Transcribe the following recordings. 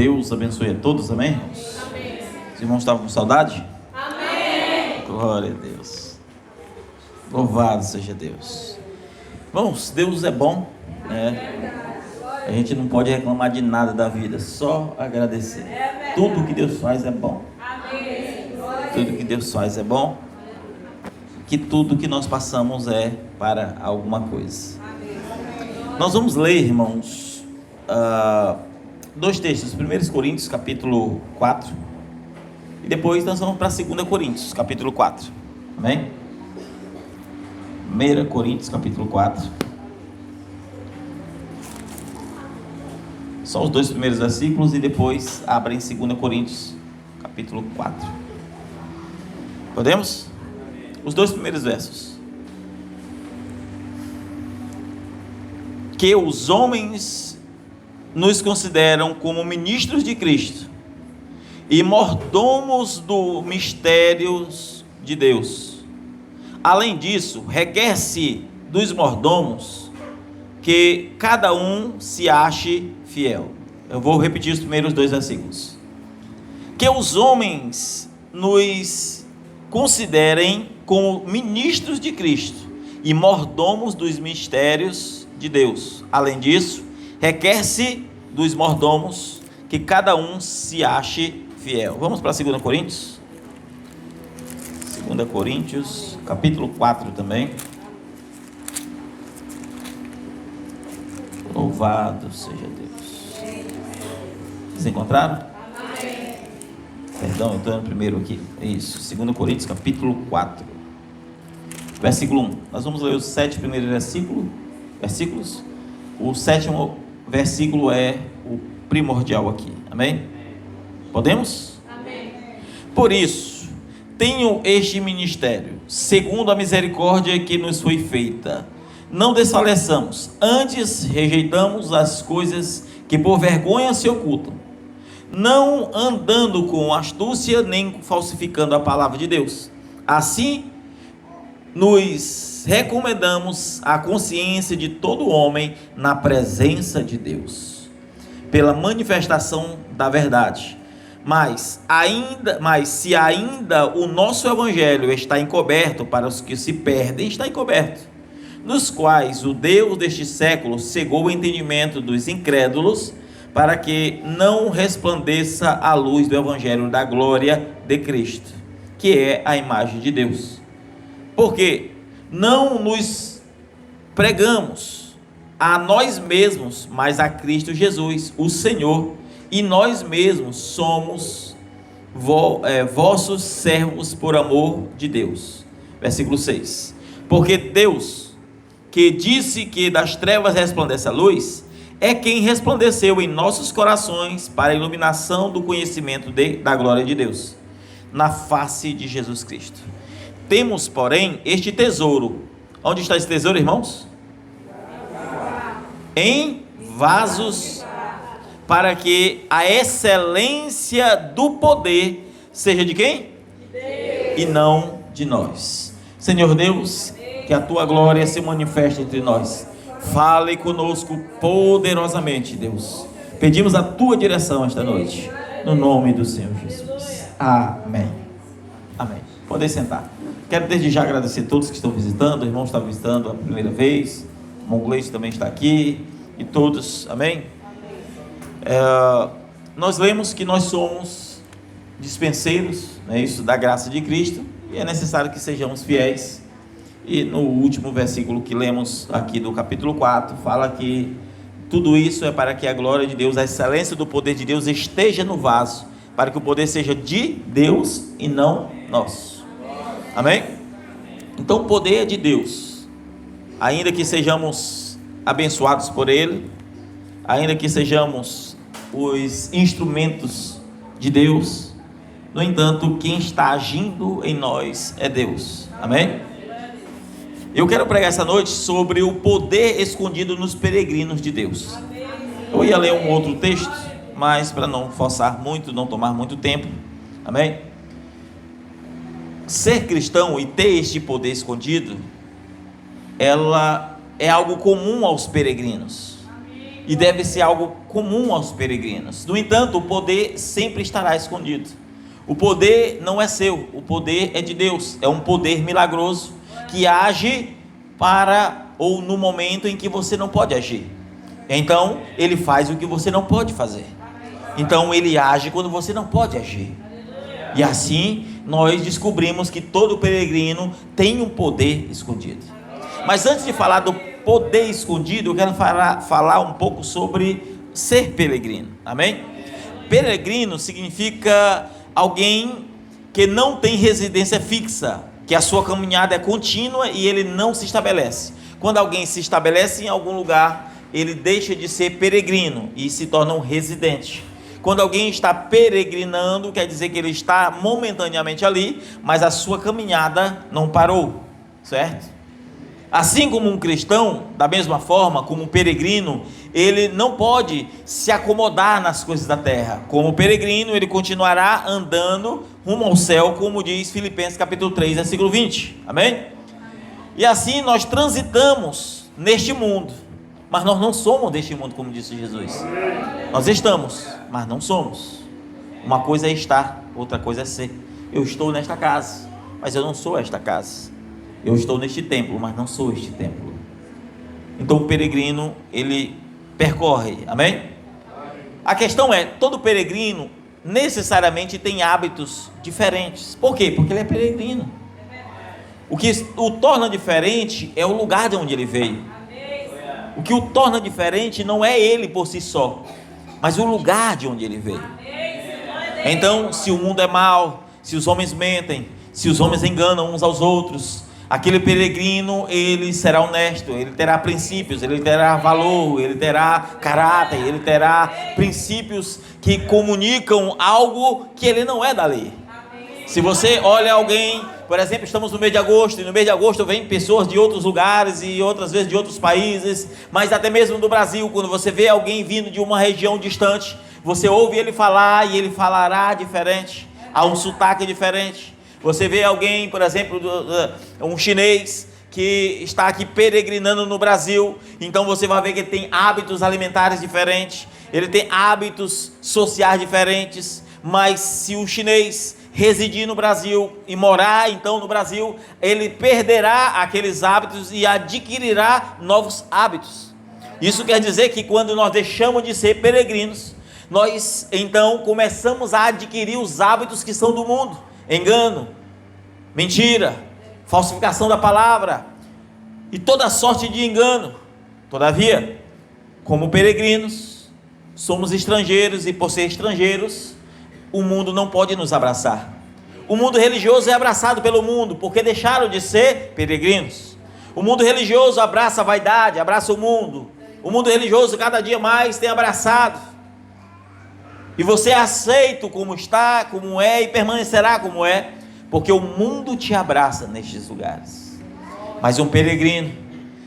Deus abençoe a todos, amém, irmãos? Amém. Os irmãos estavam com saudade? Amém. Glória a Deus. Louvado seja Deus. Irmãos, Deus é bom, né? A gente não pode reclamar de nada da vida, só agradecer. Tudo que Deus faz é bom. Tudo que Deus faz é bom. Que tudo que nós passamos é para alguma coisa. Nós vamos ler, irmãos, dois textos. 1 Coríntios capítulo 4. E depois nós vamos para 2 Coríntios capítulo 4. Amém? 1 Coríntios capítulo 4. Só os dois primeiros versículos e depois abrem 2 Coríntios capítulo 4. Podemos? Os dois primeiros versos. Que os homens nos consideram como ministros de Cristo e mordomos dos mistérios de Deus. Além disso, requer-se dos mordomos que cada um se ache fiel. Eu vou repetir os primeiros dois versículos. Que os homens nos considerem como ministros de Cristo e mordomos dos mistérios de Deus. Além disso, requer-se dos mordomos que cada um se ache fiel. Vamos para 2 Coríntios? 2 Coríntios, capítulo 4 também. Louvado seja Deus. Vocês encontraram? Amém. Perdão, eu estou indo primeiro aqui. Isso, 2 Coríntios, capítulo 4. Versículo 1. Nós vamos ler os 7 primeiros versículos. O 7º versículo é o primordial aqui. Amém? Podemos? Amém. Por isso, tenho este ministério, segundo a misericórdia que nos foi feita. Não desfaleçamos, antes rejeitamos as coisas que por vergonha se ocultam, não andando com astúcia, nem falsificando a palavra de Deus. Assim, nos recomendamos a consciência de todo homem na presença de Deus, pela manifestação da verdade. Mas se ainda o nosso evangelho está encoberto para os que se perdem, está encoberto, nos quais o Deus deste século cegou o entendimento dos incrédulos, para que não resplandeça a luz do evangelho da glória de Cristo, que é a imagem de Deus. Porque não nos pregamos a nós mesmos, mas a Cristo Jesus, o Senhor, e nós mesmos somos vossos servos por amor de Deus. Versículo 6. Porque Deus, que disse que das trevas resplandece a luz, é quem resplandeceu em nossos corações para a iluminação do conhecimento da glória de Deus, na face de Jesus Cristo. Temos, porém, este tesouro. Onde está esse tesouro, irmãos? Em vasos, para que a excelência do poder seja de quem? De Deus. E não de nós. Senhor Deus, que a tua glória se manifeste entre nós. Fale conosco poderosamente, Deus. Pedimos a tua direção esta noite, no nome do Senhor Jesus. Amém. Amém. Podem sentar. Quero desde já agradecer a todos que estão visitando. O irmão está visitando a primeira vez, o irmão Gleice também está aqui, e todos, amém? Nós lemos que nós somos dispenseiros, né, isso da graça de Cristo, e é necessário que sejamos fiéis. E no último versículo que lemos aqui do capítulo 4, fala que tudo isso é para que a glória de Deus, a excelência do poder de Deus esteja no vaso, para que o poder seja de Deus e não nosso. Amém? Então o poder é de Deus, ainda que sejamos abençoados por Ele, ainda que sejamos os instrumentos de Deus, no entanto, quem está agindo em nós é Deus. Amém? Eu quero pregar essa noite sobre o poder escondido nos peregrinos de Deus. Eu ia ler um outro texto, mas para não forçar muito, não tomar muito tempo. Amém? Ser cristão e ter este poder escondido, ela é algo comum aos peregrinos. e deve ser algo comum aos peregrinos. No entanto, o poder sempre estará escondido. O poder não é seu, o poder é de Deus. É um poder milagroso que age para ou no momento em que você não pode agir. Então, ele faz o que você não pode fazer. Então, ele age quando você não pode agir. E assim, nós descobrimos que todo peregrino tem um poder escondido. Mas antes de falar do poder escondido, eu quero falar um pouco sobre ser peregrino. Amém? Peregrino significa alguém que não tem residência fixa, que a sua caminhada é contínua e ele não se estabelece. Quando alguém se estabelece em algum lugar, ele deixa de ser peregrino e se torna um residente. Quando alguém está peregrinando, quer dizer que ele está momentaneamente ali, mas a sua caminhada não parou, certo? Assim como um cristão, da mesma forma, como um peregrino, ele não pode se acomodar nas coisas da terra. Como peregrino, ele continuará andando rumo ao céu, como diz Filipenses capítulo 3, versículo 20. Amém? E assim nós transitamos neste mundo, mas nós não somos deste mundo, como disse Jesus. Nós estamos, mas não somos. Uma coisa é estar, outra coisa é ser. Eu estou nesta casa, mas eu não sou esta casa. Eu estou neste templo, mas não sou este templo. Então o peregrino, ele percorre, amém? A questão é, todo peregrino necessariamente tem hábitos diferentes. Por quê? Porque ele é peregrino. O que o torna diferente é o lugar de onde ele veio. O que o torna diferente não é ele por si só, mas o lugar de onde ele veio. Então, se o mundo é mau, se os homens mentem, se os homens enganam uns aos outros, aquele peregrino, ele será honesto, ele terá princípios, ele terá valor, ele terá caráter, ele terá princípios que comunicam algo que ele não é da lei. Se você olha alguém, por exemplo, estamos no mês de agosto, e no mês de agosto vem pessoas de outros lugares e outras vezes de outros países, mas até mesmo do Brasil, quando você vê alguém vindo de uma região distante, você ouve ele falar e ele falará diferente, há um sotaque diferente. Você vê alguém, por exemplo, um chinês que está aqui peregrinando no Brasil, então você vai ver que ele tem hábitos alimentares diferentes, ele tem hábitos sociais diferentes, mas se o chinês residir no Brasil e morar então no Brasil, ele perderá aqueles hábitos e adquirirá novos hábitos. Isso quer dizer que quando nós deixamos de ser peregrinos, nós então começamos a adquirir os hábitos que são do mundo: engano, mentira, falsificação da palavra e toda sorte de engano. Todavia, como peregrinos, somos estrangeiros, e por ser estrangeiros, o mundo não pode nos abraçar. O mundo religioso é abraçado pelo mundo, porque deixaram de ser peregrinos. O mundo religioso abraça a vaidade, abraça o mundo. O mundo religioso cada dia mais tem abraçado. E você é aceito como está, como é, e permanecerá como é, porque o mundo te abraça nestes lugares. Mas um peregrino,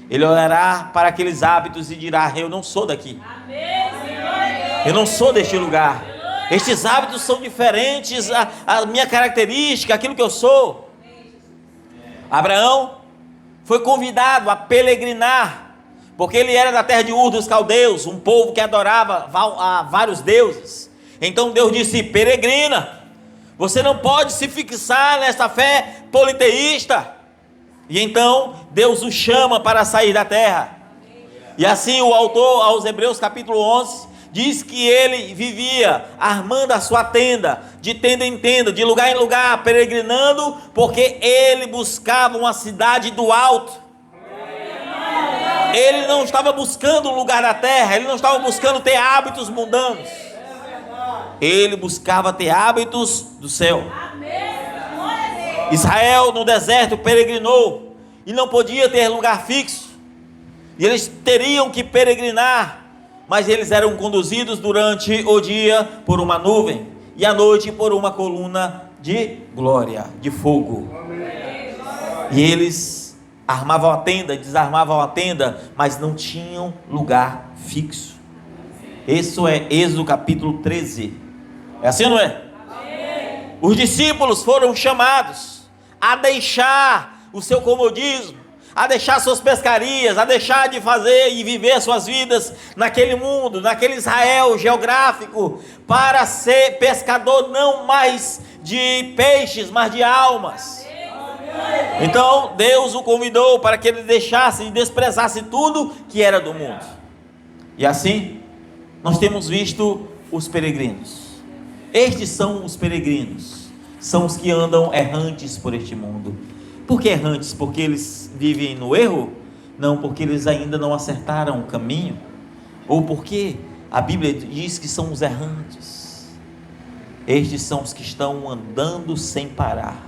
ele olhará para aqueles hábitos e dirá: eu não sou daqui, eu não sou deste lugar. Estes hábitos são diferentes, a minha característica, aquilo que eu sou. Abraão foi convidado a peregrinar, porque ele era da terra de Ur dos Caldeus, um povo que adorava a vários deuses. Então Deus disse: peregrina, você não pode se fixar nessa fé politeísta. E então Deus o chama para sair da terra. E assim o autor aos Hebreus capítulo 11 diz que ele vivia armando a sua tenda, de tenda em tenda, de lugar em lugar, peregrinando, porque ele buscava uma cidade do alto. Ele não estava buscando um lugar da terra, ele não estava buscando ter hábitos mundanos. Ele buscava ter hábitos do céu. Israel no deserto peregrinou e não podia ter lugar fixo. E eles teriam que peregrinar, mas eles eram conduzidos durante o dia por uma nuvem e à noite por uma coluna de glória, de fogo. E eles armavam a tenda, desarmavam a tenda, mas não tinham lugar fixo. Isso é Êxodo capítulo 13. É assim ou não é? Os discípulos foram chamados a deixar o seu comodismo, a deixar suas pescarias, a deixar de fazer e viver suas vidas naquele mundo, naquele Israel geográfico, para ser pescador não mais de peixes, mas de almas. Então Deus o convidou para que ele deixasse e desprezasse tudo que era do mundo. E assim nós temos visto os peregrinos. Estes são os peregrinos, são os que andam errantes por este mundo. Por que errantes? Porque eles vivem no erro? Não, porque eles ainda não acertaram o caminho. Ou porque a Bíblia diz que são os errantes. Estes são os que estão andando sem parar.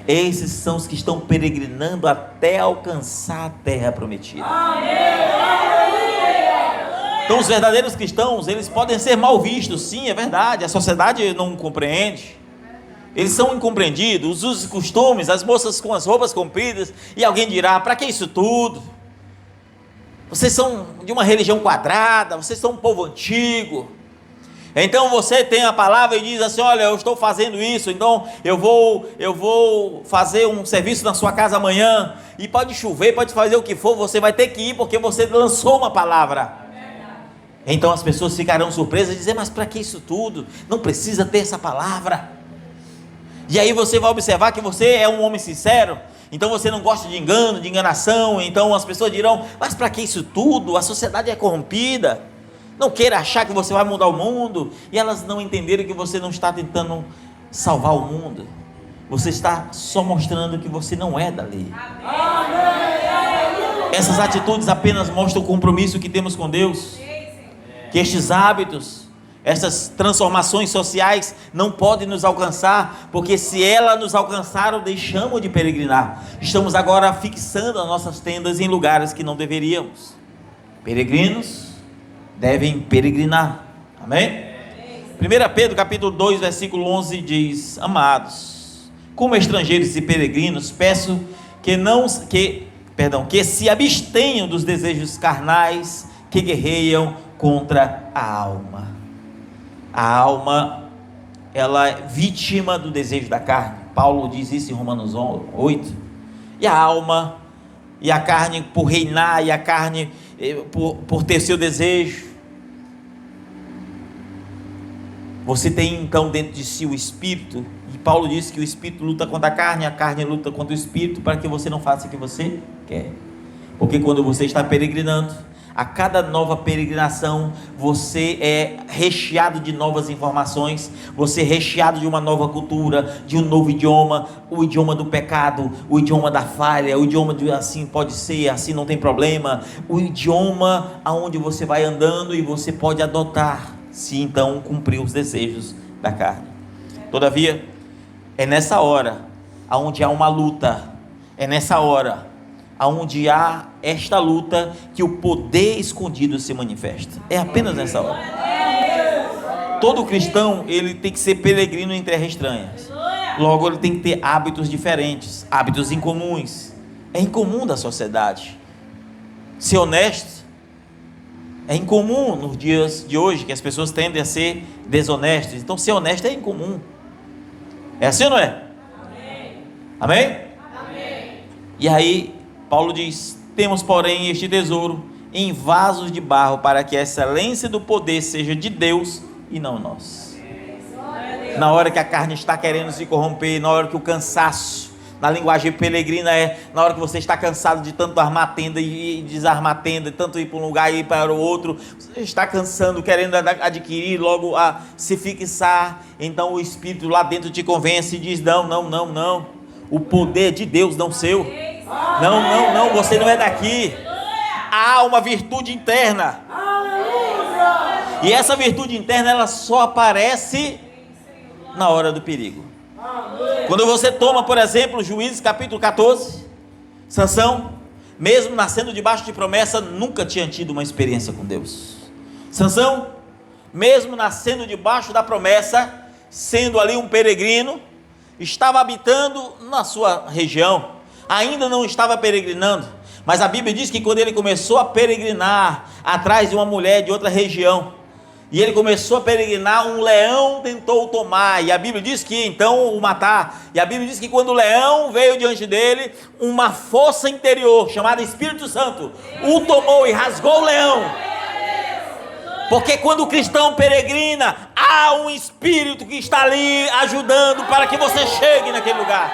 Esses são os que estão peregrinando até alcançar a terra prometida. Então os verdadeiros cristãos, eles podem ser mal vistos, sim, é verdade, a sociedade não compreende, eles são incompreendidos, os usos e costumes, as moças com as roupas compridas, e alguém dirá, para que isso tudo? Vocês são de uma religião quadrada, vocês são um povo antigo. Então você tem a palavra e diz assim, olha, eu estou fazendo isso, então eu vou fazer um serviço na sua casa amanhã, e pode chover, pode fazer o que for, você vai ter que ir, porque você lançou uma palavra. Então as pessoas ficarão surpresas e dizer, mas para que isso tudo? Não precisa ter essa palavra. E aí você vai observar que você é um homem sincero, então você não gosta de engano, de enganação, então as pessoas dirão, mas para que isso tudo? A sociedade é corrompida, não queira achar que você vai mudar o mundo, e elas não entenderam que você não está tentando salvar o mundo, você está só mostrando que você não é da lei. Essas atitudes apenas mostram o compromisso que temos com Deus. Que estes hábitos, essas transformações sociais não podem nos alcançar, porque se elas nos alcançaram, deixamos de peregrinar. Estamos agora fixando as nossas tendas em lugares que não deveríamos. Peregrinos devem peregrinar. Amém? 1 Pedro capítulo 2, versículo 11 diz, amados, como estrangeiros e peregrinos, peço que se abstenham dos desejos carnais que guerreiam contra a alma. A alma, ela é vítima do desejo da carne. Paulo diz isso em Romanos 8. E a alma e a carne por reinar, e a carne por ter seu desejo. Você tem então dentro de si o Espírito, e Paulo diz que o Espírito luta contra a carne luta contra o Espírito, para que você não faça o que você quer. Porque quando você está peregrinando, a cada nova peregrinação, você é recheado de novas informações, você é recheado de uma nova cultura, de um novo idioma, o idioma do pecado, o idioma da falha, o idioma de assim pode ser, assim não tem problema, o idioma aonde você vai andando e você pode adotar, se então cumprir os desejos da carne. Todavia, é nessa hora, aonde há uma luta, é nessa hora, aonde há esta luta, que o poder escondido se manifesta. É apenas nessa hora. Todo cristão, ele tem que ser peregrino em terra estranha. Logo, ele tem que ter hábitos diferentes, hábitos incomuns. É incomum da sociedade ser honesto. É incomum nos dias de hoje, que as pessoas tendem a ser desonestas. Então ser honesto é incomum. É assim ou não é? Amém? Amém? E aí Paulo diz, temos porém este tesouro em vasos de barro, para que a excelência do poder seja de Deus e não nós. Na hora que a carne está querendo se corromper, na hora que o cansaço, na linguagem peregrina na hora que você está cansado de tanto armar tenda e desarmar tenda, tanto ir para um lugar e ir para o outro, você está cansando, querendo adquirir, logo a se fixar, então o Espírito lá dentro te convence e diz, não, o poder de Deus, não seu. Não, você não é daqui. Há uma virtude interna. E essa virtude interna, ela só aparece na hora do perigo. Quando você toma, por exemplo, Juízes capítulo 14, Sansão, mesmo nascendo debaixo de promessa, nunca tinha tido uma experiência com Deus. Sansão, mesmo nascendo debaixo da promessa, sendo ali um peregrino, estava habitando na sua região, ainda não estava peregrinando, mas a Bíblia diz que quando ele começou a peregrinar atrás de uma mulher de outra região, e ele começou a peregrinar, um leão tentou o tomar, e a Bíblia diz que então o matar, e a Bíblia diz que quando o leão veio diante dele, uma força interior, chamada Espírito Santo, o tomou e rasgou o leão. Porque quando o cristão peregrina, há um Espírito que está ali ajudando para que você chegue naquele lugar,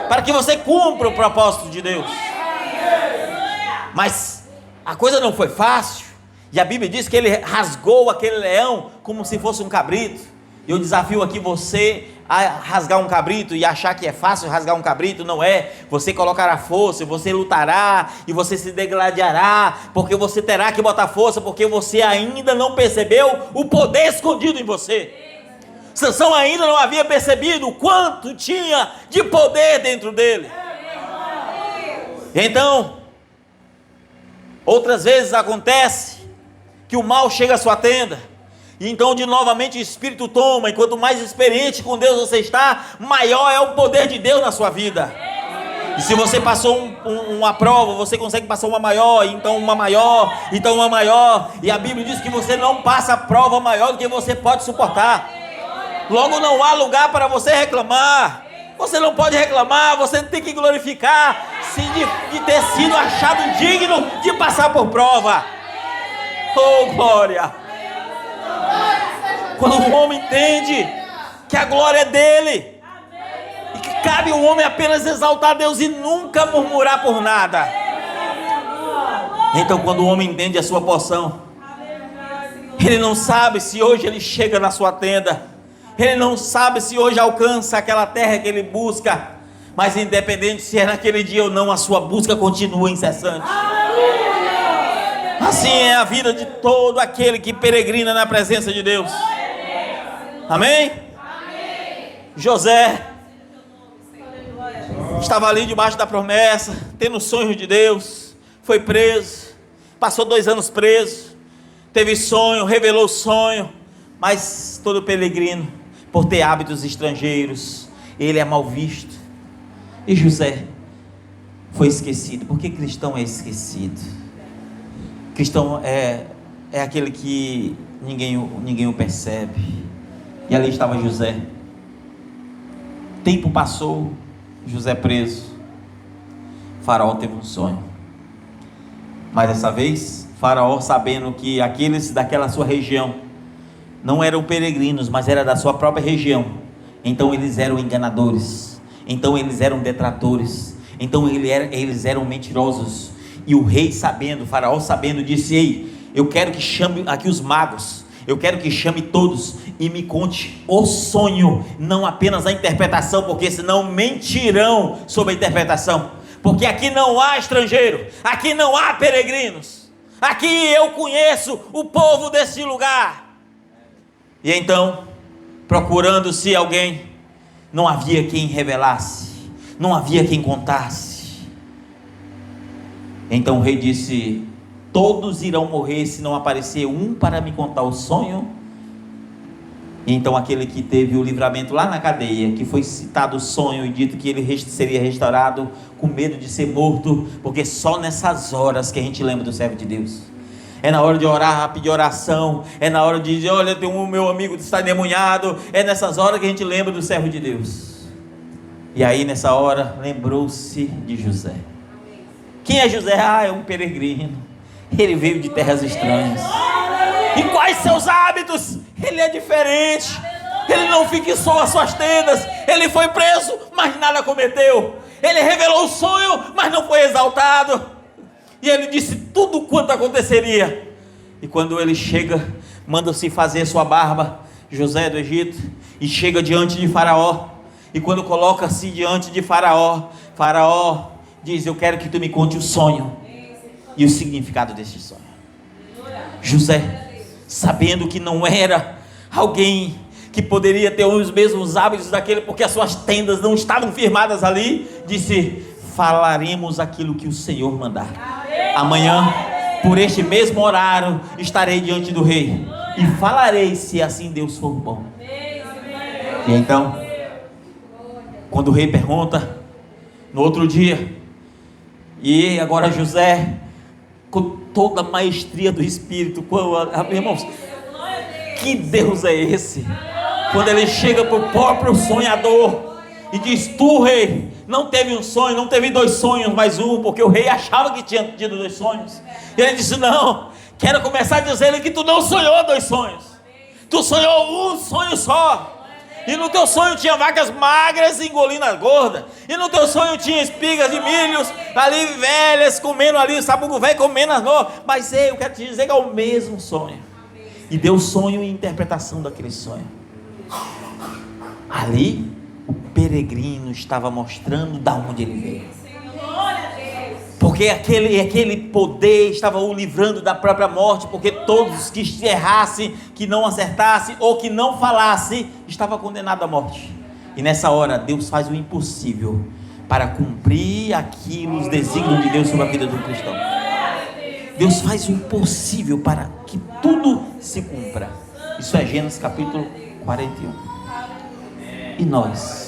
para que você cumpra o propósito de Deus. Mas a coisa não foi fácil, e a Bíblia diz que ele rasgou aquele leão como se fosse um cabrito. E eu desafio aqui você a rasgar um cabrito e achar que é fácil rasgar um cabrito. Não é. Você colocará força, você lutará e você se degladiará, porque você terá que botar força, porque você ainda não percebeu o poder escondido em você. Sansão ainda não havia percebido o quanto tinha de poder dentro dele. Então, outras vezes acontece que o mal chega à sua tenda, e então de novamente o Espírito toma, e quanto mais experiente com Deus você está, maior é o poder de Deus na sua vida. E se você passou uma prova, você consegue passar uma maior, então uma maior, então uma maior, e a Bíblia diz que você não passa a prova maior do que você pode suportar. Logo não há lugar para você reclamar. Você não pode reclamar, você tem que glorificar de ter sido achado digno de passar por prova. Oh, glória! Quando o homem entende que a glória é dele, e que cabe ao homem apenas exaltar a Deus e nunca murmurar por nada. Então quando o homem entende a sua porção, ele não sabe se hoje ele chega na sua tenda, ele não sabe se hoje alcança aquela terra que ele busca, mas independente se é naquele dia ou não, a sua busca continua incessante. Assim é a vida de todo aquele que peregrina na presença de Deus. Amém? José estava ali debaixo da promessa, tendo sonhos de Deus, foi preso, passou 2 anos preso, teve sonho, revelou sonho, mas todo peregrino, por ter hábitos estrangeiros, ele é mal visto. E José foi esquecido. Por que cristão é esquecido? Cristão é aquele que ninguém o percebe. E ali estava José. Tempo passou, José preso. Faraó teve um sonho. Mas dessa vez, Faraó, sabendo que aqueles daquela sua região não eram peregrinos, mas era da sua própria região, então eles eram enganadores, então eles eram detratores, então eles eram mentirosos. E o rei sabendo, Faraó sabendo, disse: ei, eu quero que chame aqui os magos, eu quero que chame todos e me conte o sonho, não apenas a interpretação, porque senão mentirão sobre a interpretação. Porque aqui não há estrangeiro, aqui não há peregrinos, aqui eu conheço o povo desse lugar. E então, procurando-se alguém, não havia quem revelasse, não havia quem contasse. Então o rei disse: todos irão morrer se não aparecer um para me contar o sonho. E então aquele que teve o livramento lá na cadeia, que foi citado o sonho e dito que ele seria restaurado, com medo de ser morto, porque só nessas horas que a gente lembra do servo de Deus. É na hora de orar, pedir oração, é na hora de dizer: olha, tem um meu amigo que está endemoniado. É nessas horas que a gente lembra do servo de Deus. E aí nessa hora lembrou-se de José. Quem é José? É um peregrino, ele veio de terras estranhas. E quais seus hábitos? Ele é diferente, ele não fixou as suas tendas, ele foi preso, mas nada cometeu, ele revelou o sonho, mas não foi exaltado, e ele disse tudo quanto aconteceria. E quando ele chega, manda-se fazer sua barba, José do Egito, e chega diante de Faraó, e quando coloca-se diante de Faraó, Faraó diz: eu quero que tu me conte o sonho e o significado desse sonho. José, sabendo que não era alguém que poderia ter os mesmos hábitos daquele, porque as suas tendas não estavam firmadas ali, disse: falaremos aquilo que o Senhor mandar. Amanhã, por este mesmo horário, estarei diante do rei e falarei, se assim Deus for bom. E então, quando o rei pergunta, no outro dia, e agora José, com toda a maestria do Espírito. Irmãos, que Deus é esse? Quando ele chega para o próprio sonhador e diz: tu, rei, não teve um sonho, não teve 2 sonhos, mas um, porque o rei achava que tinha tido 2 sonhos. E ele disse: não, quero começar dizendo que tu não sonhou 2 sonhos, tu sonhou um sonho só. E no teu sonho tinha vacas magras engolindo as gordas, e no teu sonho tinha espigas de milhos ali velhas comendo ali, sabugo velho comendo as novas. Mas eu quero te dizer que é o mesmo sonho. E deu sonho e interpretação daquele sonho. Ali o peregrino estava mostrando da onde ele veio, porque aquele poder estava o livrando da própria morte, porque todos que errassem, que não acertassem ou que não falassem, estava condenado à morte. E nessa hora Deus faz o impossível para cumprir aquilo, os desígnios de Deus sobre a vida do cristão. Deus faz o impossível para que tudo se cumpra. Isso é Gênesis capítulo 41. E nós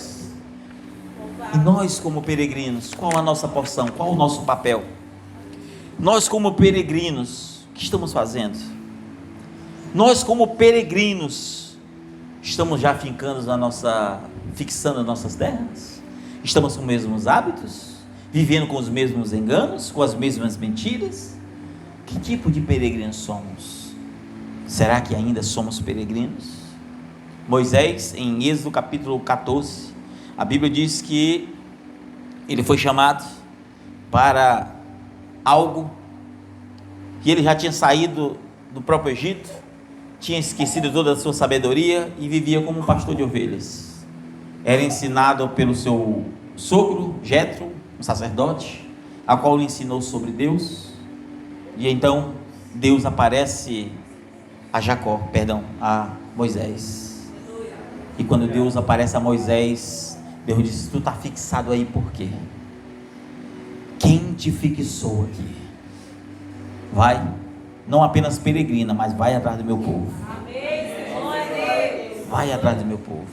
como peregrinos, qual a nossa porção, qual o nosso papel? Nós como peregrinos, o que estamos fazendo? Nós como peregrinos, estamos já fixando as nossas terras? Estamos com os mesmos hábitos? Vivendo com os mesmos enganos, com as mesmas mentiras? Que tipo de peregrinos somos? Será que ainda somos peregrinos? Moisés, em Êxodo capítulo 14, a Bíblia diz que ele foi chamado para algo, que ele já tinha saído do próprio Egito, tinha esquecido toda a sua sabedoria e vivia como um pastor de ovelhas. Era ensinado pelo seu sogro, Jetro, um sacerdote, a qual lhe ensinou sobre Deus. E então Deus aparece a Moisés. E quando Deus aparece a Moisés, Deus disse: tu está fixado aí por quê? Quem te fixou aqui? Vai, não apenas peregrina, mas vai atrás do meu povo. Vai atrás do meu povo.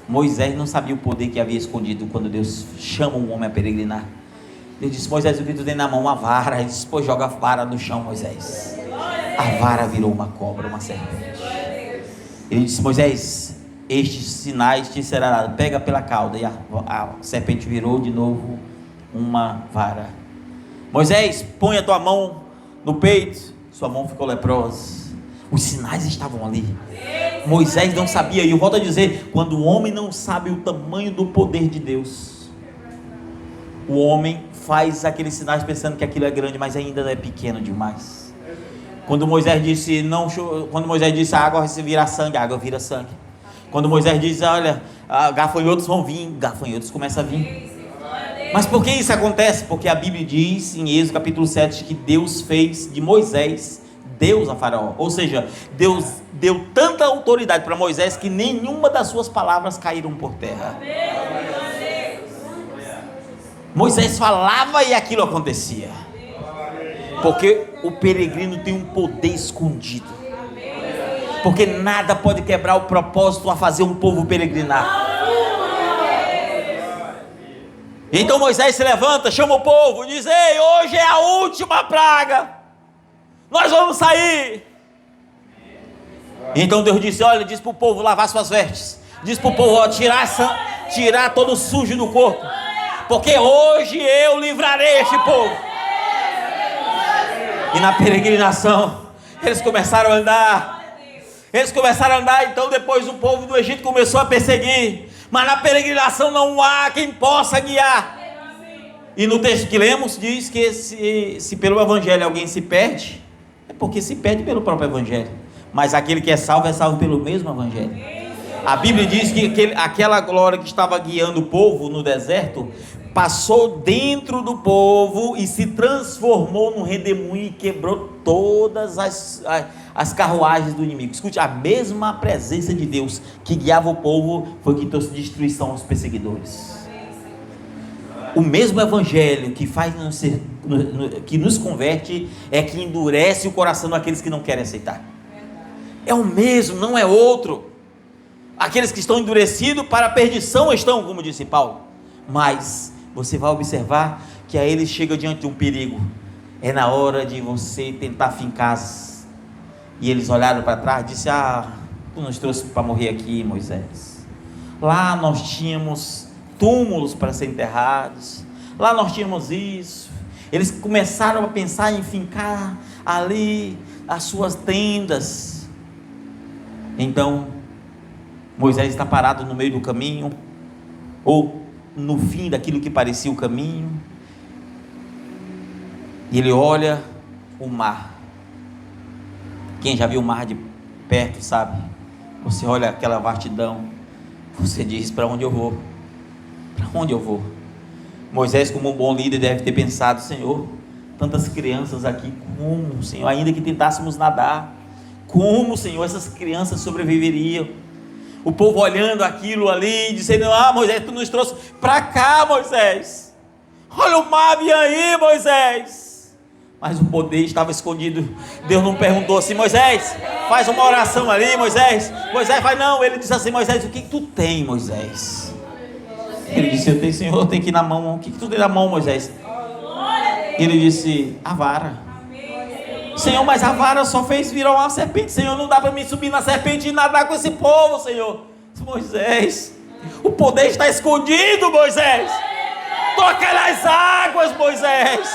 Moisés não sabia o poder que havia escondido quando Deus chama um homem a peregrinar. Deus disse: Moisés, o que tu tem na mão? Uma vara. Ele disse: pois joga a vara no chão, Moisés. A vara virou uma cobra, uma serpente. Ele disse: Moisés, estes sinais te será dado, pega pela cauda. E a serpente virou de novo uma vara. Moisés, põe a tua mão no peito. Sua mão ficou leprosa. Os sinais estavam ali. Moisés não sabia. E eu volto a dizer, quando o homem não sabe o tamanho do poder de Deus, o homem faz aqueles sinais pensando que aquilo é grande, mas ainda é pequeno demais. Quando Moisés disse a água vai virar sangue, a água vira sangue. Quando Moisés diz: olha, gafanhotos vão vir, gafanhotos começam a vir. Mas por que isso acontece? Porque a Bíblia diz em Êxodo capítulo 7 que Deus fez de Moisés Deus a Faraó. Ou seja, Deus deu tanta autoridade para Moisés que nenhuma das suas palavras caíram por terra. Moisés falava e aquilo acontecia. Porque o peregrino tem um poder escondido. Porque nada pode quebrar o propósito a fazer um povo peregrinar. Então Moisés se levanta, chama o povo, diz: ei, hoje é a última praga, nós vamos sair. Então Deus disse: olha, diz para o povo lavar suas vestes, diz para o povo, ó, tirar todo o sujo do corpo, porque hoje eu livrarei este povo. E na peregrinação eles começaram a andar. Então depois o povo do Egito começou a perseguir, mas na peregrinação não há quem possa guiar. E no texto que lemos diz que se pelo evangelho alguém se perde, é porque se perde pelo próprio evangelho, mas aquele que é salvo pelo mesmo evangelho. A Bíblia diz que aquela glória que estava guiando o povo no deserto passou dentro do povo e se transformou num redemoinho e quebrou todas as carruagens do inimigo. Escute, a mesma presença de Deus que guiava o povo foi que trouxe destruição aos perseguidores. O mesmo evangelho que que nos converte é que endurece o coração daqueles que não querem aceitar. É o mesmo, não é outro. Aqueles que estão endurecidos para a perdição estão, como disse Paulo. Mas você vai observar que a eles chega diante de um perigo. É na hora de você tentar fincar. E eles olharam para trás e disseram: tu nos trouxe para morrer aqui, Moisés. Lá nós tínhamos túmulos para ser enterrados. Lá nós tínhamos isso. Eles começaram a pensar em fincar ali as suas tendas. Então Moisés está parado no meio do caminho, ou no fim daquilo que parecia o caminho, e ele olha o mar. Quem já viu o mar de perto sabe, você olha aquela vastidão, você diz: para onde eu vou? Para onde eu vou? Moisés, como um bom líder, deve ter pensado: Senhor, tantas crianças aqui, como, Senhor, ainda que tentássemos nadar, como, Senhor, essas crianças sobreviveriam? O povo olhando aquilo ali, dizendo: Moisés, tu nos trouxe para cá, Moisés, olha o mar, vem aí, Moisés. Mas o poder estava escondido. Deus não perguntou assim: Moisés, faz uma oração ali, Moisés. Moisés faz não, ele disse assim: Moisés, o que tu tem, Moisés? Ele disse: eu tenho, Senhor, eu tenho aqui na mão. O que tu tem na mão, Moisés? Ele disse: a vara. Senhor, mas a vara só fez virar uma serpente. Senhor, não dá para mim subir na serpente e nadar com esse povo, Senhor. Moisés, o poder está escondido, Moisés. Toca nas águas, Moisés.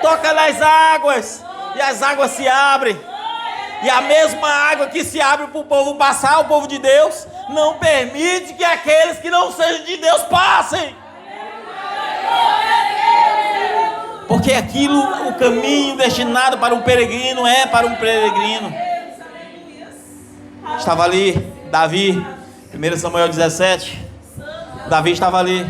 Toca nas águas, e as águas se abrem. E a mesma água que se abre para o povo passar, o povo de Deus, não permite que aqueles que não sejam de Deus passem. Porque aquilo, o caminho destinado para um peregrino é para um peregrino. Estava ali Davi, 1 Samuel 17. Davi estava ali,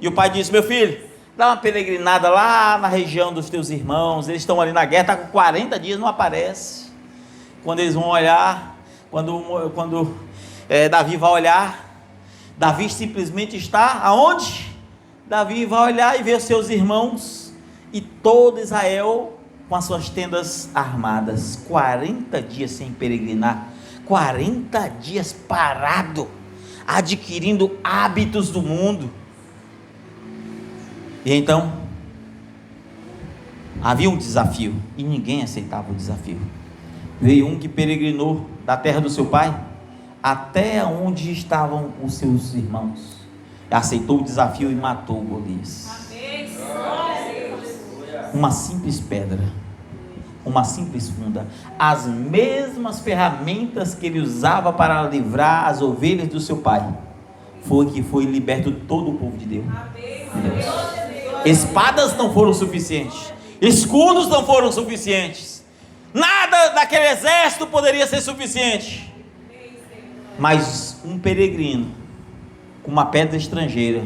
e o pai disse: meu filho, dá uma peregrinada lá na região dos teus irmãos, eles estão ali na guerra, está com 40 dias, não aparece. Quando eles vão olhar, quando Davi vai olhar, Davi simplesmente está aonde? Davi vai olhar e ver os seus irmãos e todo Israel com as suas tendas armadas. 40 dias sem peregrinar, 40 dias parado, adquirindo hábitos do mundo. E então havia um desafio, e ninguém aceitava o desafio. Veio um que peregrinou da terra do seu pai até onde estavam os seus irmãos, aceitou o desafio e matou Golias. Uma simples pedra, uma simples funda, as mesmas ferramentas que ele usava para livrar as ovelhas do seu pai, foi liberto todo o povo de Deus. Espadas não foram suficientes, escudos não foram suficientes, nada daquele exército poderia ser suficiente. Mas um peregrino com uma pedra estrangeira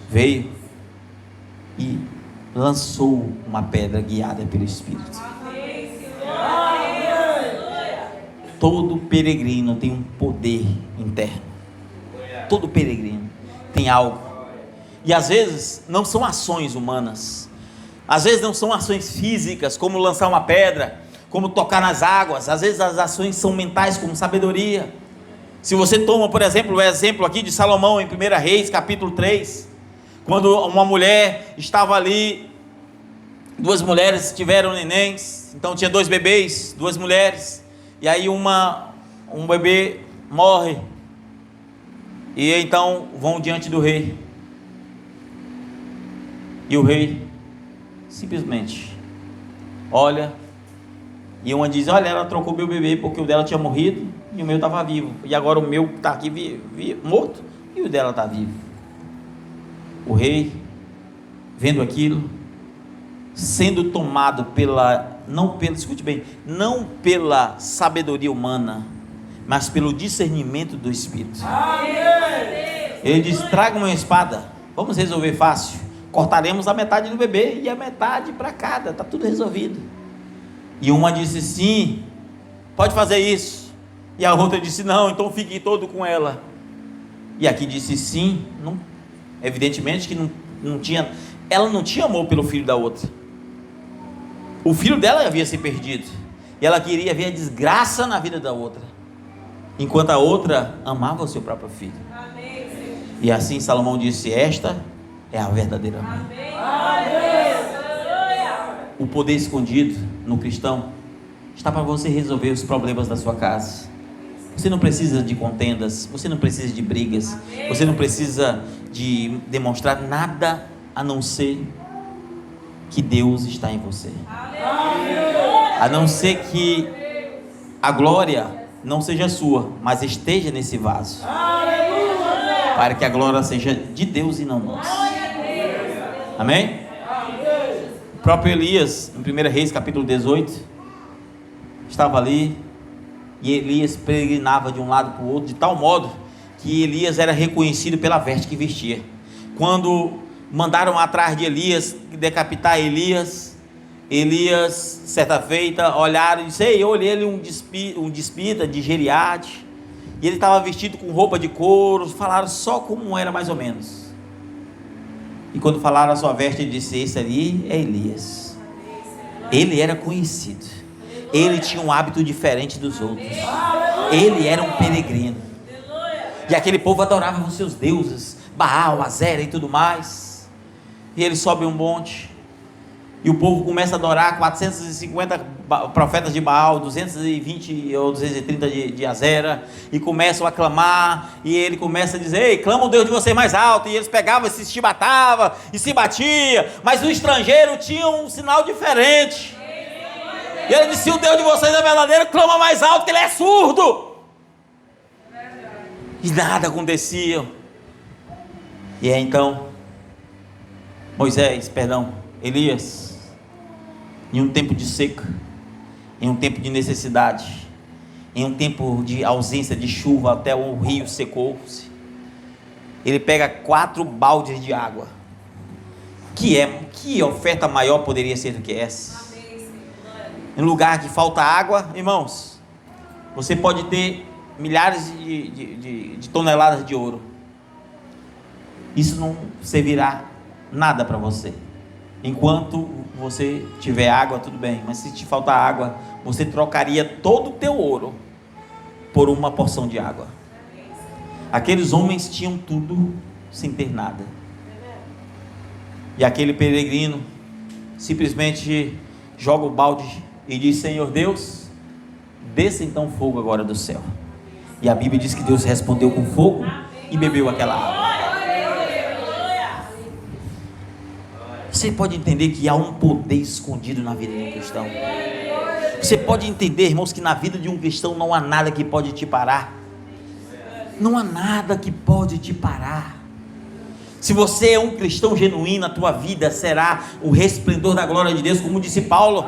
veio e lançou uma pedra guiada pelo Espírito. Todo peregrino tem um poder interno. Todo peregrino tem algo. E às vezes não são ações humanas, às vezes não são ações físicas, como lançar uma pedra, como tocar nas águas. Às vezes as ações são mentais, como sabedoria. Se você toma, por exemplo, o exemplo aqui de Salomão em 1 Reis, capítulo 3, quando uma mulher estava ali, duas mulheres tiveram nenéns, então tinha dois bebês, duas mulheres, e aí um bebê morre, e então vão diante do rei, e o rei simplesmente olha, e uma diz: olha, ela trocou meu bebê porque o dela tinha morrido e o meu estava vivo, e agora o meu está aqui morto e o dela está vivo. O rei, vendo aquilo, sendo tomado não pela sabedoria humana, mas pelo discernimento do Espírito. Ele diz: traga uma espada, vamos resolver fácil, cortaremos a metade do bebê e a metade para cada, está tudo resolvido. E uma disse: sim, pode fazer isso. E a outra disse: não, então fique todo com ela. E aqui disse sim. Não, evidentemente que não tinha, ela não tinha amor pelo filho da outra. O filho dela havia se perdido, e ela queria ver a desgraça na vida da outra, enquanto a outra amava o seu próprio filho. Amém. E assim Salomão disse: esta é a verdadeira mãe. o poder escondido no cristão está para você resolver os problemas da sua casa. Você não precisa de contendas, você não precisa de brigas, você não precisa de demonstrar nada a não ser que Deus está em você. A não ser que a glória não seja sua, mas esteja nesse vaso, para que a glória seja de Deus e não nossa. Amém? O próprio Elias, em 1 Reis capítulo 18, estava ali, e Elias peregrinava de um lado para o outro, de tal modo que Elias era reconhecido pela veste que vestia. Quando mandaram atrás de Elias, decapitar Elias, certa feita, olharam e disse: ei, eu olhei ele um despida de Geriade, e ele estava vestido com roupa de couro. Falaram só como era mais ou menos, e quando falaram a sua veste, ele disse: esse ali é Elias. Ele era conhecido, ele tinha um hábito diferente dos outros, ele era um peregrino, e aquele povo adorava os seus deuses, Baal, Azera e tudo mais. E ele sobe um monte, e o povo começa a adorar 450 profetas de Baal, 220 ou 230 de Azera, e começam a clamar, e ele começa a dizer: ei, clama o Deus de vocês mais alto. E eles pegavam e se chibatavam e se batia, mas o estrangeiro tinha um sinal diferente. E ele disse: se o Deus de vocês é verdadeiro, clama mais alto, que ele é surdo. E nada acontecia. E é então Elias, em um tempo de seca, em um tempo de necessidade, em um tempo de ausência de chuva, até o rio secou-se, ele pega 4 baldes de água. Que oferta maior poderia ser do que essa? Em lugar que falta água, irmãos, você pode ter milhares de toneladas de ouro, isso não servirá nada para você. Enquanto você tiver água, tudo bem, mas se te faltar água, você trocaria todo o teu ouro por uma porção de água. Aqueles homens tinham tudo sem ter nada, e aquele peregrino simplesmente joga o balde e diz: Senhor Deus, desça então fogo agora do céu. E a Bíblia diz que Deus respondeu com fogo e bebeu aquela água. Você pode entender que há um poder escondido na vida de um cristão. Você pode entender, irmãos, que na vida de um cristão não há nada que pode te parar. Não há nada que pode te parar. Se você é um cristão genuíno, a tua vida será o resplendor da glória de Deus, como disse Paulo.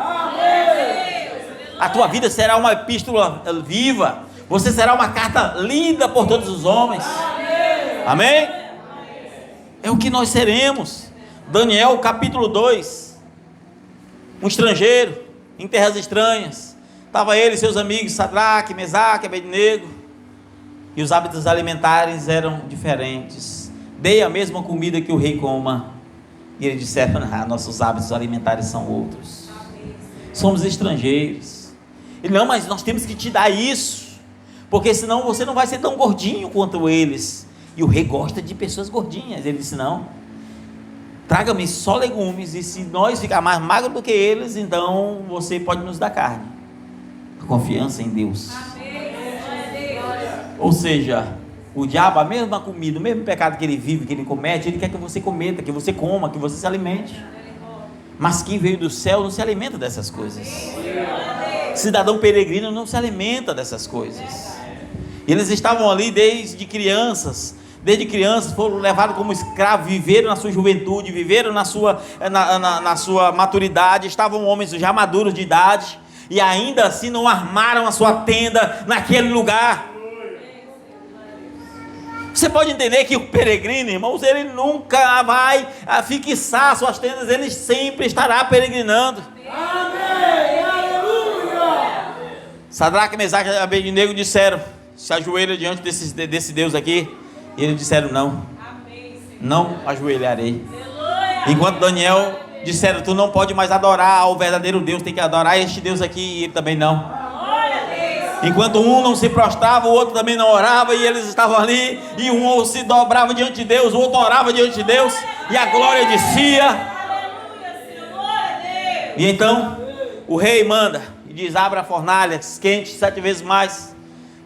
A tua vida será uma epístola viva. Você será uma carta lida por todos os homens. Amém? É o que nós seremos. Daniel capítulo 2, um estrangeiro em terras estranhas, estava ele e seus amigos Sadraque, Mesaque, Abednego, e os hábitos alimentares eram diferentes. Dei a mesma comida que o rei coma, e eles disseram: nossos hábitos alimentares são outros, somos estrangeiros. Ele: não, mas nós temos que te dar isso, porque senão você não vai ser tão gordinho quanto eles. E o rei gosta de pessoas gordinhas. Ele disse: não, traga-me só legumes, e se nós ficar mais magro do que eles, então você pode nos dar carne. Confiança em Deus. Ou seja, o diabo, a mesma comida, o mesmo pecado que ele vive, que ele comete, ele quer que você cometa, que você coma, que você se alimente. Mas quem veio do céu não se alimenta dessas coisas. Cidadão peregrino não se alimenta dessas coisas. E eles estavam ali desde crianças foram levados como escravos, viveram na sua juventude, viveram na sua maturidade, estavam homens já maduros de idade, e ainda assim não armaram a sua tenda naquele lugar. Você pode entender que o peregrino, irmãos, ele nunca vai fixar suas tendas, ele sempre estará peregrinando. Amém, aleluia. Sadraque, Mesaque e Abednego disseram: se ajoelha diante desse Deus aqui. E eles disseram: não ajoelharei. Enquanto Daniel disseram: tu não pode mais adorar ao verdadeiro Deus, tem que adorar este Deus aqui. E ele também não. Enquanto um não se prostrava, o outro também não orava, e eles estavam ali, e um se dobrava diante de Deus, o outro orava diante de Deus, e a glória descia. E então o rei manda e diz: abra a fornalha quente 7 vezes mais,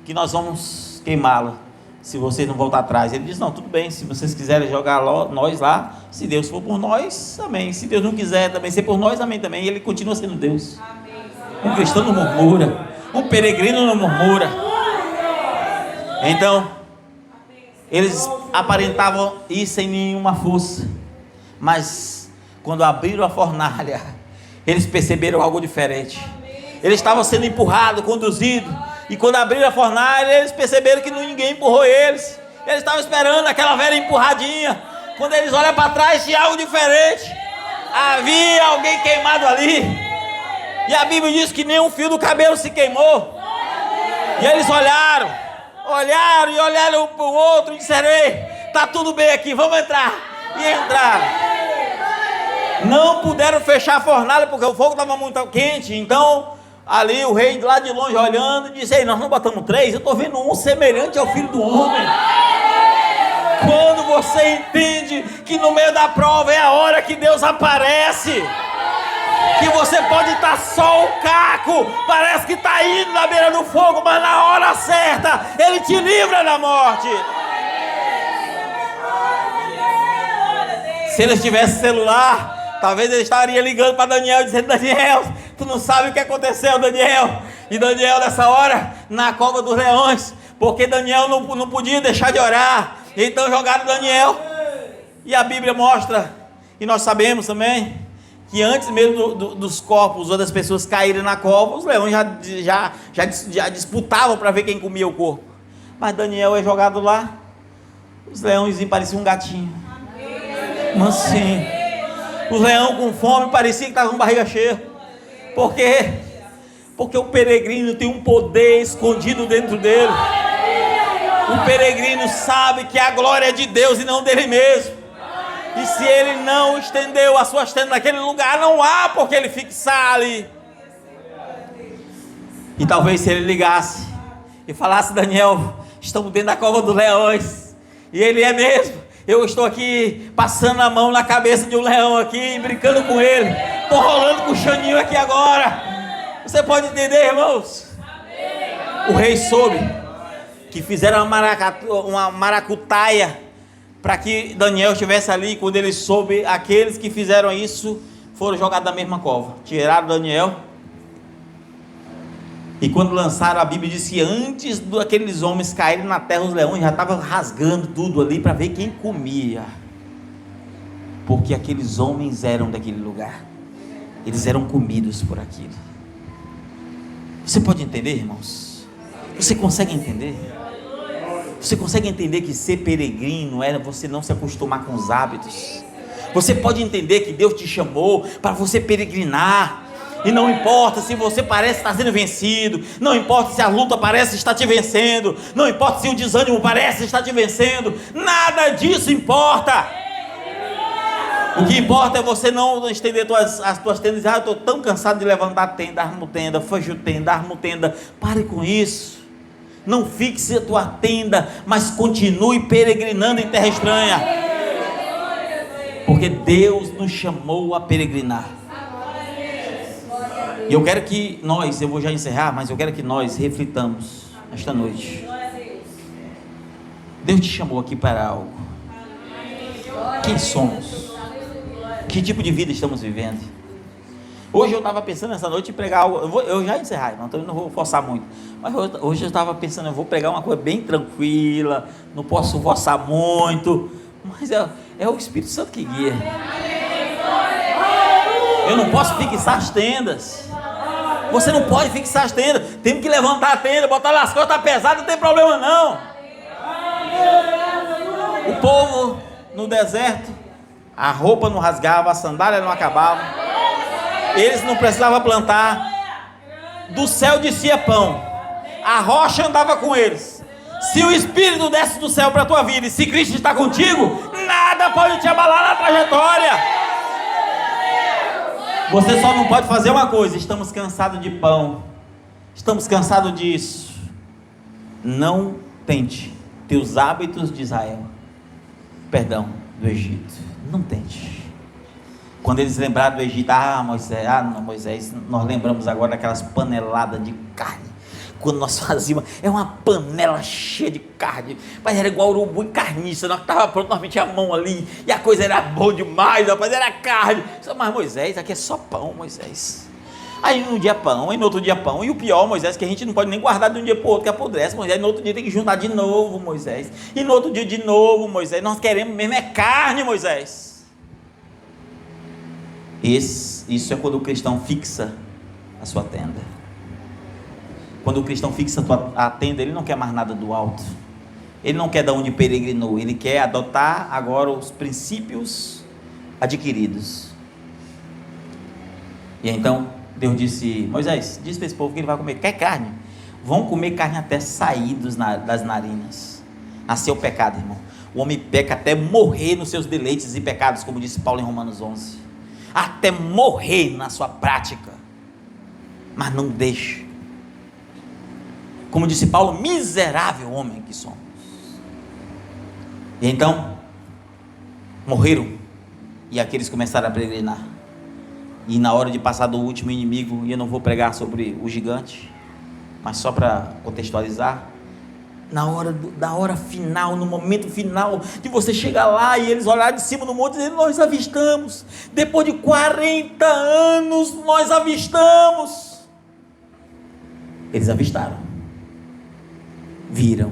que nós vamos queimá-la, se vocês não voltar atrás. Ele diz: não, tudo bem, se vocês quiserem jogar nós lá, se Deus for por nós, amém. Se Deus não quiser também ser por nós, amém também. E ele continua sendo Deus. Um cristão não murmura, um peregrino não murmura. Então eles aparentavam ir sem nenhuma força, mas quando abriram a fornalha, eles perceberam algo diferente. Eles estavam sendo empurrados, conduzidos, e quando abriram a fornalha, eles perceberam que ninguém empurrou eles. Eles estavam esperando aquela velha empurradinha. Quando eles olham para trás, tinha algo diferente. Havia alguém queimado ali, e a Bíblia diz que nem um fio do cabelo se queimou. E eles olharam e olharam um para o outro e disseram: ei, está tudo bem aqui, vamos entrar. E entraram. Não puderam fechar a fornalha porque o fogo estava muito quente. Então ali o rei lá de longe olhando disse: ei, nós não botamos 3, eu estou vendo um semelhante ao Filho do Homem. Quando você entende que no meio da prova é a hora que Deus aparece, que você pode estar só o caco, parece que está indo na beira do fogo, mas na hora certa Ele te livra da morte. Se eles tivessem celular, talvez ele estaria ligando para Daniel, dizendo: Daniel, tu não sabe o que aconteceu, Daniel. E Daniel nessa hora, na cova dos leões, porque Daniel não podia deixar de orar. Então jogaram Daniel. E a Bíblia mostra, e nós sabemos também, que antes mesmo dos corpos ou das pessoas caírem na cova, os leões já disputavam para ver quem comia o corpo. Mas Daniel é jogado lá, os leões pareciam um gatinho, mansinho. Os leões com fome parecia que estavam com barriga cheia. Por quê? Porque o peregrino tem um poder escondido dentro dele. O peregrino sabe que a glória é de Deus e não dele mesmo. E se ele não estendeu as suas tendas naquele lugar, não há por que ele fixar ali. E talvez se ele ligasse e falasse: Daniel, estamos dentro da cova dos leões. E ele: é mesmo, eu estou aqui passando a mão na cabeça de um leão aqui, brincando com ele, estou rolando com o chaninho aqui agora. Você pode entender, irmãos? O rei soube que fizeram uma maracutaia para que Daniel estivesse ali. Quando ele soube, aqueles que fizeram isso foram jogados na mesma cova. Tiraram Daniel. E quando lançaram, a Bíblia diz que antes daqueles homens caírem na terra, os leões já estavam rasgando tudo ali para ver quem comia. Porque aqueles homens eram daquele lugar. Eles eram comidos por aquilo. Você pode entender, irmãos? Você consegue entender? Você consegue entender que ser peregrino era você não se acostumar com os hábitos? Você pode entender que Deus te chamou para você peregrinar, e não importa se você parece estar sendo vencido, não importa se a luta parece estar te vencendo, não importa se o desânimo parece estar te vencendo, nada disso importa. O que importa é você não estender as tuas tendas e dizer: eu estou tão cansado de levantar tenda, armo tenda, fecho tenda, armo tenda. Pare com isso. Não fixe a tua tenda, mas continue peregrinando em terra estranha. Porque Deus nos chamou a peregrinar. E eu quero que nós, eu vou já encerrar, mas eu quero que nós reflitamos esta noite. Deus te chamou aqui para algo. Quem somos? Que tipo de vida estamos vivendo? Hoje eu estava pensando nessa noite em pregar algo. Eu já encerrar, então eu não vou forçar muito. Mas hoje eu estava pensando, eu vou pregar uma coisa bem tranquila, não posso forçar muito, mas é o Espírito Santo que guia. Eu não posso fixar as tendas. Você não pode fixar as tendas. Temos que levantar a tenda, botar lá as costas, está pesado, não tem problema não. O povo no deserto, a roupa não rasgava, a sandália não acabava, eles não precisavam plantar, do céu descia pão, a rocha andava com eles. Se o Espírito desce do céu para a tua vida, e se Cristo está contigo, nada pode te abalar na trajetória. Você só não pode fazer uma coisa: estamos cansados de pão, estamos cansados disso. Não tente ter os hábitos de Israel, do Egito. Não tente. Quando eles lembraram do Egito, Moisés, nós lembramos agora daquelas paneladas de carne. Quando nós fazíamos, é uma panela cheia de carne, mas era igual urubu e carniça, nós estava pronto, nós metíamos a mão ali, e a coisa era boa demais, rapaz, era carne. Mas Moisés, aqui é só pão, Moisés. Aí um dia pão, e no outro dia pão, e o pior, Moisés, que a gente não pode nem guardar de um dia para o outro, que apodrece, Moisés, no outro dia tem que juntar de novo, Moisés, e no outro dia de novo, Moisés, nós queremos mesmo é carne, Moisés. Isso é quando o cristão fixa a sua tenda. Quando o cristão fixa a tenda, ele não quer mais nada do alto, ele não quer de onde peregrinou, ele quer adotar agora os princípios adquiridos. E então Deus disse: Moisés, diz para esse povo que ele vai comer, quer carne? Vão comer carne até sair das narinas. Nasceu o pecado, irmão. O homem peca até morrer nos seus deleites e pecados, como disse Paulo em Romanos 11. Até morrer na sua prática. Mas não deixe. Como disse Paulo, miserável homem que somos. E então morreram, e aqueles começaram a peregrinar. E na hora de passar do último inimigo, e eu não vou pregar sobre o gigante, mas só para contextualizar, da hora final, no momento final, de você chegar lá e eles olharem de cima do monte e dizer: nós avistamos, depois de 40 anos nós avistamos. Eles avistaram, viram,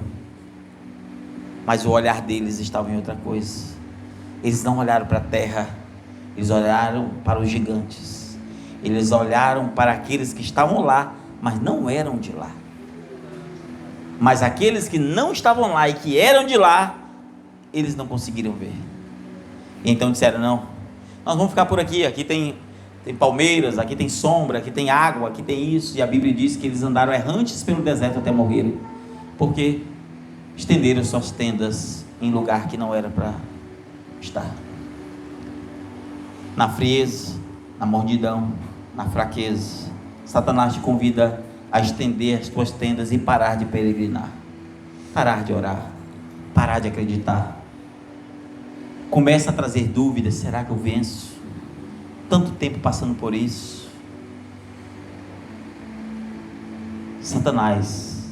mas o olhar deles estava em outra coisa. Eles não olharam para a terra, eles olharam para os gigantes, eles olharam para aqueles que estavam lá, mas não eram de lá. Mas aqueles que não estavam lá e que eram de lá, eles não conseguiram ver. E então disseram: não, nós vamos ficar por aqui, aqui tem palmeiras, aqui tem sombra, aqui tem água, aqui tem isso. E a Bíblia diz que eles andaram errantes pelo deserto até morrerem, porque estenderam suas tendas em lugar que não era para estar. Na frieza, na mordidão, na fraqueza, Satanás te convida a estender as tuas tendas e parar de peregrinar, parar de orar, parar de acreditar. Começa a trazer dúvidas: será que eu venço? Tanto tempo passando por isso. Satanás,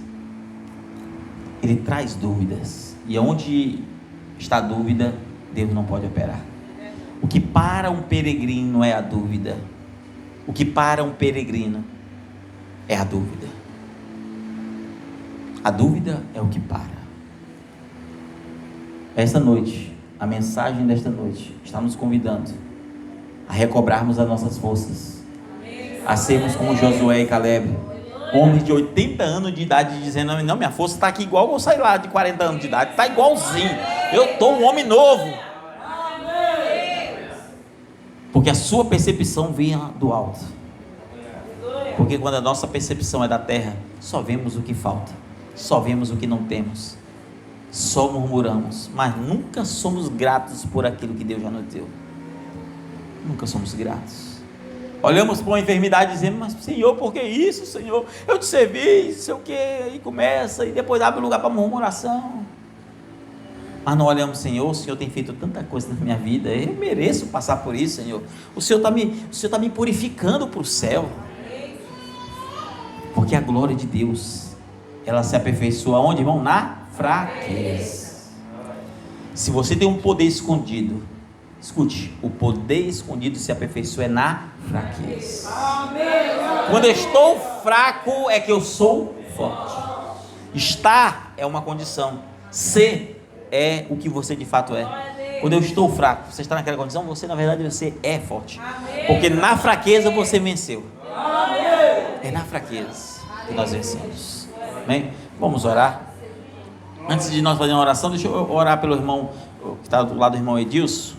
ele traz dúvidas, e onde está a dúvida, Deus não pode operar. O que para um peregrino é a dúvida. O que para um peregrino é a dúvida. A dúvida é o que para. Esta noite, a mensagem desta noite está nos convidando a recobrarmos as nossas forças, a sermos como Josué e Caleb, homens de 80 anos de idade, dizendo: não, minha força está aqui igual, eu vou sair lá de 40 anos de idade, está igualzinho, eu estou um homem novo. Porque a sua percepção vinha do alto. Porque quando a nossa percepção é da terra, só vemos o que falta, só vemos o que não temos, só murmuramos, mas nunca somos gratos por aquilo que Deus já nos deu. Nunca somos gratos. Olhamos para uma enfermidade e dizemos: mas Senhor, por que isso, Senhor? Eu te servi, sei o que, e começa, e depois abre lugar para murmuração. Mas não olhamos: Senhor, o Senhor tem feito tanta coisa na minha vida, eu mereço passar por isso, Senhor. O Senhor está me purificando para o céu. Porque a glória de Deus, ela se aperfeiçoa onde, irmão? Na fraqueza. Se você tem um poder escondido, escute: o poder escondido se aperfeiçoa na fraqueza. Quando eu estou fraco é que eu sou forte. Estar é uma condição, ser é o que você de fato é. Quando eu estou fraco, você está naquela condição, você na verdade você é forte. Porque na fraqueza você venceu. É na fraqueza que nós vencemos. Amém? Vamos orar. Antes de nós fazer uma oração, deixa eu orar pelo irmão que está do lado do irmão Edilson.